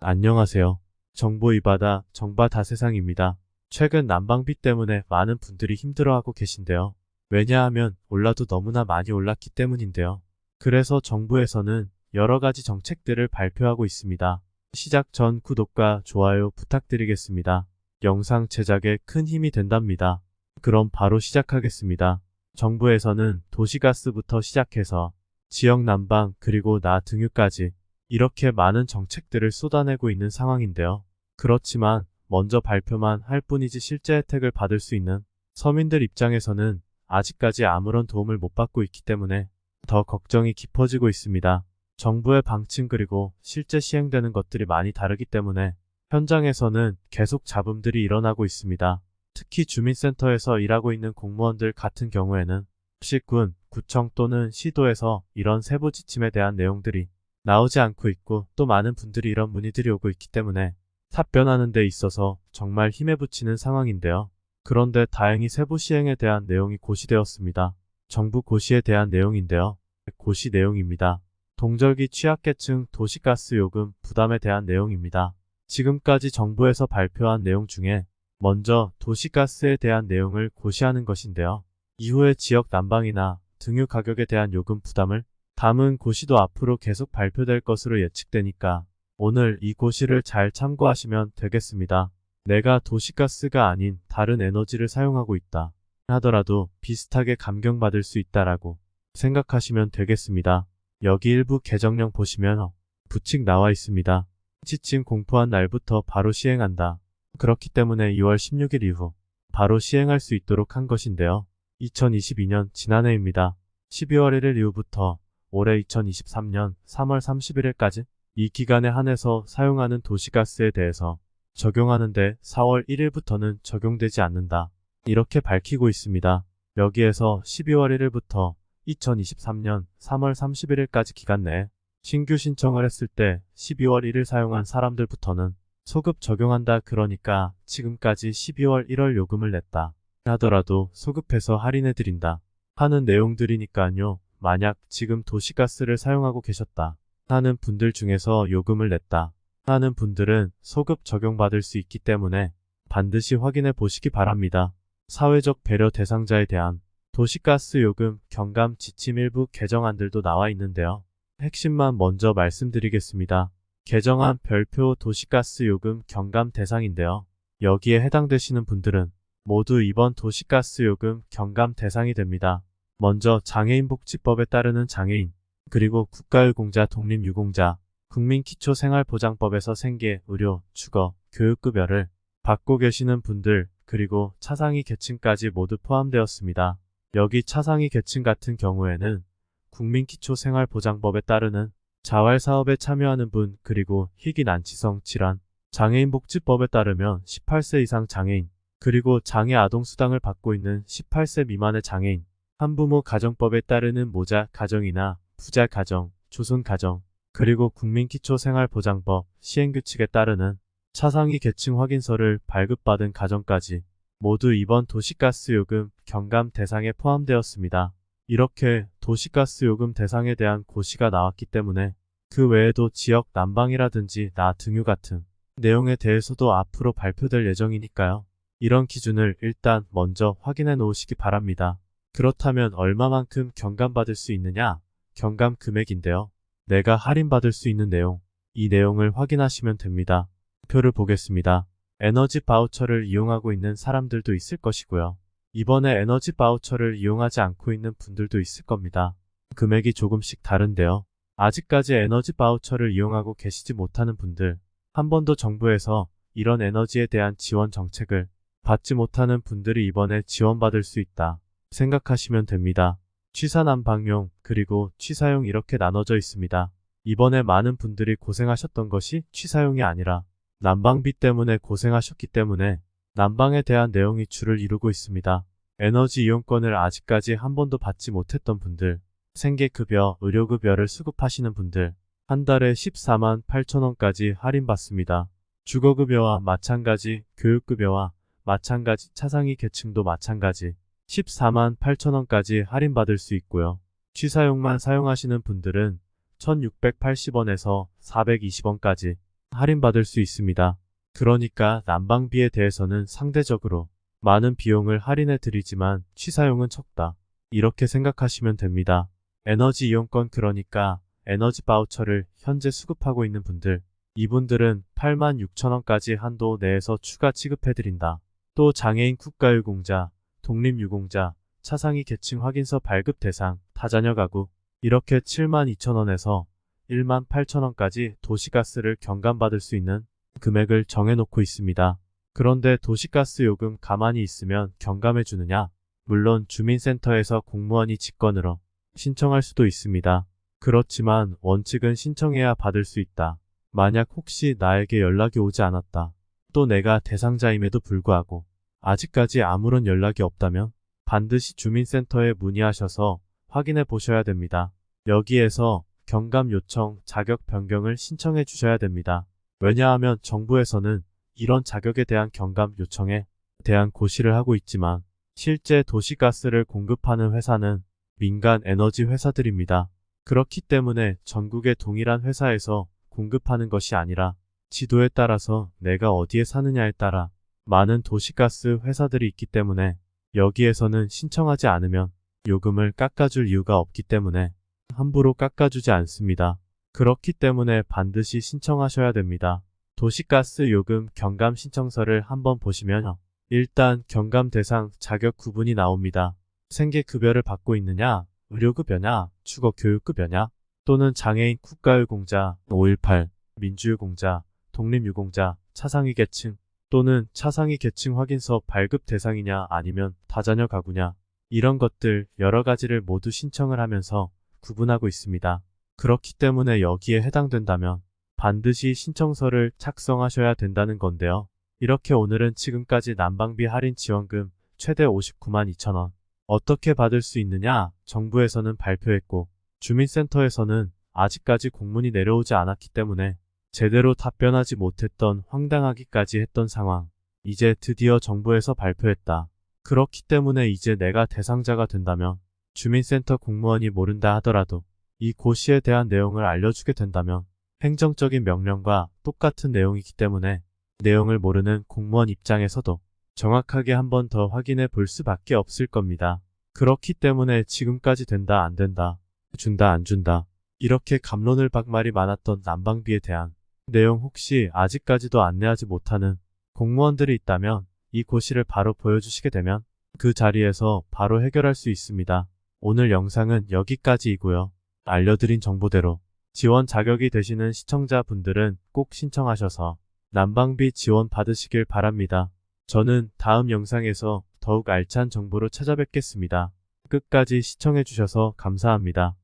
안녕하세요. 정보 이바다 정바다 세상입니다. 최근 난방비 때문에 많은 분들이 힘들어하고 계신데요. 왜냐하면 올라도 너무나 많이 올랐기 때문인데요. 그래서 정부에서는 여러 가지 정책들을 발표하고 있습니다. 시작 전 구독과 좋아요 부탁드리겠습니다. 영상 제작에 큰 힘이 된답니다. 그럼 바로 시작하겠습니다. 정부에서는 도시가스부터 시작해서 지역 난방 그리고 나등유까지 이렇게 많은 정책들을 쏟아내고 있는 상황인데요. 그렇지만 먼저 발표만 할 뿐이지 실제 혜택을 받을 수 있는 서민들 입장에서는 아직까지 아무런 도움을 못 받고 있기 때문에 더 걱정이 깊어지고 있습니다. 정부의 방침 그리고 실제 시행되는 것들이 많이 다르기 때문에 현장에서는 계속 잡음들이 일어나고 있습니다. 특히 주민센터에서 일하고 있는 공무원들 같은 경우에는 시군, 구청 또는 시도에서 이런 세부 지침에 대한 내용들이 나오지 않고 있고 또 많은 분들이 이런 문의들이 오고 있기 때문에 답변하는 데 있어서 정말 힘에 부치는 상황인데요. 그런데 다행히 세부 시행에 대한 내용이 고시되었습니다. 정부 고시에 대한 내용인데요. 고시 내용입니다. 동절기 취약계층 도시가스 요금 부담에 대한 내용입니다. 지금까지 정부에서 발표한 내용 중에 먼저 도시가스에 대한 내용을 고시하는 것인데요. 이후에 지역 난방이나 등유 가격에 대한 요금 부담을 담은 고시도 앞으로 계속 발표될 것으로 예측되니까 오늘 이 고시를 잘 참고하시면 되겠습니다. 내가 도시가스가 아닌 다른 에너지를 사용하고 있다 하더라도 비슷하게 감경받을 수 있다라고 생각하시면 되겠습니다. 여기 일부 개정령 보시면 부칙 나와 있습니다. 지침 공포한 날부터 바로 시행한다. 그렇기 때문에 2월 16일 이후 바로 시행할 수 있도록 한 것인데요. 2022년 지난해입니다. 12월 1일 이후부터 올해 2023년 3월 31일까지 이 기간에 한해서 사용하는 도시가스에 대해서 적용하는데 4월 1일부터는 적용되지 않는다. 이렇게 밝히고 있습니다. 여기에서 12월 1일부터 2023년 3월 31일까지 기간 내에 신규 신청을 했을 때 12월 1일 사용한 사람들부터는 소급 적용한다. 그러니까 지금까지 12월 1월 요금을 냈다 하더라도 소급해서 할인해드린다 하는 내용들이니까요. 만약 지금 도시가스를 사용하고 계셨다 하는 분들 중에서 요금을 냈다 하는 분들은 소급 적용받을 수 있기 때문에 반드시 확인해 보시기 바랍니다. 사회적 배려 대상자에 대한 도시가스 요금 경감 지침 일부 개정안들도 나와 있는데요. 핵심만 먼저 말씀드리겠습니다. 개정안 별표 도시가스 요금 경감 대상인데요. 여기에 해당되시는 분들은 모두 이번 도시가스 요금 경감 대상이 됩니다. 먼저 장애인복지법에 따르는 장애인, 그리고 국가유공자, 독립유공자, 국민기초생활보장법에서 생계, 의료, 주거, 교육급여를 받고 계시는 분들, 그리고 차상위 계층까지 모두 포함되었습니다. 여기 차상위 계층 같은 경우에는 국민기초생활보장법에 따르는 자활사업에 참여하는 분, 그리고 희귀난치성 질환, 장애인복지법에 따르면 18세 이상 장애인, 그리고 장애아동수당을 받고 있는 18세 미만의 장애인, 한부모 가정법에 따르는 모자 가정이나 부자 가정, 조손 가정, 그리고 국민기초생활보장법 시행규칙에 따르는 차상위 계층 확인서를 발급받은 가정까지 모두 이번 도시가스 요금 경감 대상에 포함되었습니다. 이렇게 도시가스 요금 대상에 대한 고시가 나왔기 때문에 그 외에도 지역 난방이라든지 나등유 같은 내용에 대해서도 앞으로 발표될 예정이니까요. 이런 기준을 일단 먼저 확인해 놓으시기 바랍니다. 그렇다면 얼마만큼 경감받을 수 있느냐? 경감 금액인데요. 내가 할인받을 수 있는 내용, 이 내용을 확인하시면 됩니다. 표를 보겠습니다. 에너지 바우처를 이용하고 있는 사람들도 있을 것이고요. 이번에 에너지 바우처를 이용하지 않고 있는 분들도 있을 겁니다. 금액이 조금씩 다른데요. 아직까지 에너지 바우처를 이용하고 계시지 못하는 분들, 한 번도 정부에서 이런 에너지에 대한 지원 정책을 받지 못하는 분들이 이번에 지원받을 수 있다 생각하시면 됩니다. 취사난방용 그리고 취사용 이렇게 나눠져 있습니다. 이번에 많은 분들이 고생하셨던 것이 취사용이 아니라 난방비 때문에 고생하셨기 때문에 난방에 대한 내용이 주를 이루고 있습니다. 에너지 이용권을 아직까지 한 번도 받지 못했던 분들, 생계급여, 의료급여를 수급하시는 분들, 한 달에 14만 8천원까지 할인받습니다. 주거급여와 마찬가지, 교육급여와 마찬가지, 차상위 계층도 마찬가지 14만 8천원까지 할인받을 수 있고요. 취사용만 사용하시는 분들은 1680원에서 420원까지 할인받을 수 있습니다. 그러니까 난방비에 대해서는 상대적으로 많은 비용을 할인해 드리지만 취사용은 적다. 이렇게 생각하시면 됩니다. 에너지 이용권, 그러니까 에너지 바우처를 현재 수급하고 있는 분들, 이분들은 86,000원까지 한도 내에서 추가 취급해드린다. 또 장애인 국가유공자, 독립유공자, 차상위 계층 확인서 발급 대상, 다자녀 가구 이렇게 72,000원에서 18,000원까지 도시가스를 경감받을 수 있는 금액을 정해놓고 있습니다. 그런데 도시가스 요금 가만히 있으면 경감해 주느냐? 물론 주민센터에서 공무원이 직권으로 신청할 수도 있습니다. 그렇지만 원칙은 신청해야 받을 수 있다. 만약 혹시 나에게 연락이 오지 않았다. 또 내가 대상자임에도 불구하고 아직까지 아무런 연락이 없다면 반드시 주민센터에 문의하셔서 확인해 보셔야 됩니다. 여기에서 경감 요청 자격 변경을 신청해 주셔야 됩니다. 왜냐하면 정부에서는 이런 자격에 대한 경감 요청에 대한 고시를 하고 있지만 실제 도시가스를 공급하는 회사는 민간 에너지 회사들입니다. 그렇기 때문에 전국의 동일한 회사에서 공급하는 것이 아니라 지도에 따라서 내가 어디에 사느냐에 따라 많은 도시가스 회사들이 있기 때문에 여기에서는 신청하지 않으면 요금을 깎아줄 이유가 없기 때문에 함부로 깎아주지 않습니다. 그렇기 때문에 반드시 신청하셔야 됩니다. 도시가스 요금 경감 신청서를 한번 보시면 일단 경감 대상 자격 구분이 나옵니다. 생계급여를 받고 있느냐, 의료급여냐, 주거교육급여냐, 또는 장애인 국가유공자, 518, 민주유공자, 독립유공자, 차상위 계층, 또는 차상위 계층 확인서 발급 대상이냐 아니면 다자녀 가구냐, 이런 것들 여러 가지를 모두 신청을 하면서 구분하고 있습니다. 그렇기 때문에 여기에 해당된다면 반드시 신청서를 작성하셔야 된다는 건데요. 이렇게 오늘은 지금까지 난방비 할인 지원금 최대 59만 2천원 어떻게 받을 수 있느냐 정부에서는 발표했고 주민센터에서는 아직까지 공문이 내려오지 않았기 때문에 제대로 답변하지 못했던 황당하기까지 했던 상황. 이제 드디어 정부에서 발표했다. 그렇기 때문에 이제 내가 대상자가 된다면 주민센터 공무원이 모른다 하더라도 이 고시에 대한 내용을 알려주게 된다면 행정적인 명령과 똑같은 내용이기 때문에 내용을 모르는 공무원 입장에서도 정확하게 한 번 더 확인해 볼 수밖에 없을 겁니다. 그렇기 때문에 지금까지 된다 안 된다, 준다 안 준다 이렇게 갑론을 박말이 많았던 난방비에 대한 내용 혹시 아직까지도 안내하지 못하는 공무원들이 있다면 이 고시를 바로 보여주시게 되면 그 자리에서 바로 해결할 수 있습니다. 오늘 영상은 여기까지이고요. 알려드린 정보대로 지원 자격이 되시는 시청자분들은 꼭 신청하셔서 난방비 지원 받으시길 바랍니다. 저는 다음 영상에서 더욱 알찬 정보로 찾아뵙겠습니다. 끝까지 시청해주셔서 감사합니다.